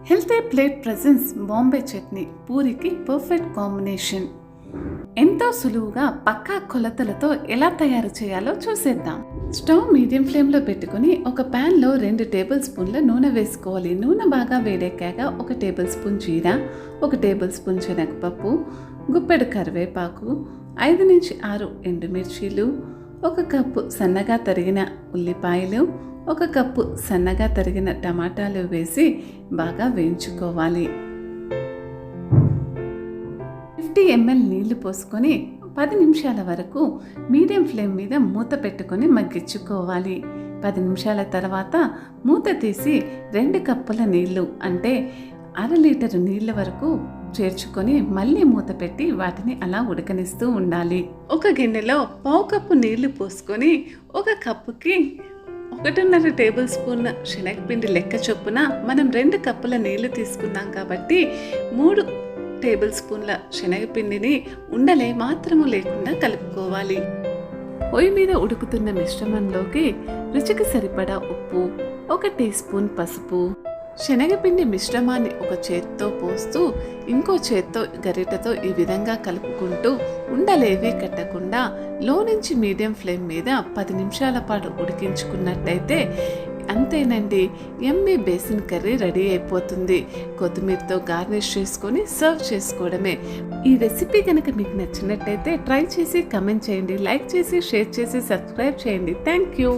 Healthy plate presents Bombay chutney పూరికి perfect combination. ఎంతో సులువుగా పక్కా కొలతలతో ఎలా తయారు చేయాలో చూసేద్దాం. స్టవ్ మీడియం ఫ్లేమ్లో పెట్టుకుని ఒక ప్యాన్లో 2 టేబుల్ స్పూన్ల నూనె వేసుకోవాలి. నూనె బాగా వేడెక్కాక 1 టేబుల్ స్పూన్ జీరా, 1 టేబుల్ స్పూన్ శనగపప్పు, గుప్పెడు కరివేపాకు, 5 నుంచి 6 ఎండుమిర్చీలు, 1 కప్పు సన్నగా తరిగిన ఉల్లిపాయలు, 1 కప్పు సన్నగా తరిగిన టమాటాలు వేసి బాగా వేయించుకోవాలి. 50 ml నీళ్లు పోసుకొని 10 నిమిషాల వరకు మీడియం ఫ్లేమ్ మీద మూత పెట్టుకొని మగ్గించుకోవాలి. 10 నిమిషాల తర్వాత మూత తీసి 2 కప్పుల నీళ్లు అంటే 1/2 లీటరు నీళ్ళ వరకు చేర్చుకొని మళ్ళీ మూత పెట్టి వాటిని అలా ఉడకనిస్తూ ఉండాలి. ఒక గిన్నెలో 1/2 కప్పు నీళ్లు పోసుకొని 1 కప్పుకి 1.5 టేబుల్ స్పూన్ శనగపిండి లెక్క చొప్పున మనం 2 కప్పుల నీళ్లు తీసుకున్నాం కాబట్టి 3 టేబుల్ స్పూన్ల శనగపిండిని ఉండలే మాత్రము లేకుండా కలుపుకోవాలి. పొయ్యి మీద ఉడుకుతున్న మిశ్రమంలోకి రుచికి సరిపడా ఉప్పు, 1 టీ స్పూన్ పసుపు, శనగపిండి మిశ్రమాన్ని ఒక చేత్తో పోస్తూ ఇంకో చేత్తో గరిటెతో ఈ విధంగా కలుపుకుంటూ ఉండలేవి కట్టకుండా లో నుంచి మీడియం ఫ్లేమ్ మీద 10 నిమిషాల పాటు ఉడికించుకున్నట్టయితే అంతేనండి, యమ్మీ బేసన్ కర్రీ రెడీ అయిపోతుంది. కొత్తిమీరతో గార్నిష్ చేసుకొని సర్వ్ చేసుకోవడమే. ఈ రెసిపీ కనుక మీకు నచ్చినట్టయితే ట్రై చేసి కమెంట్ చేయండి, లైక్ చేసి షేర్ చేసి సబ్స్క్రైబ్ చేయండి. Thank you.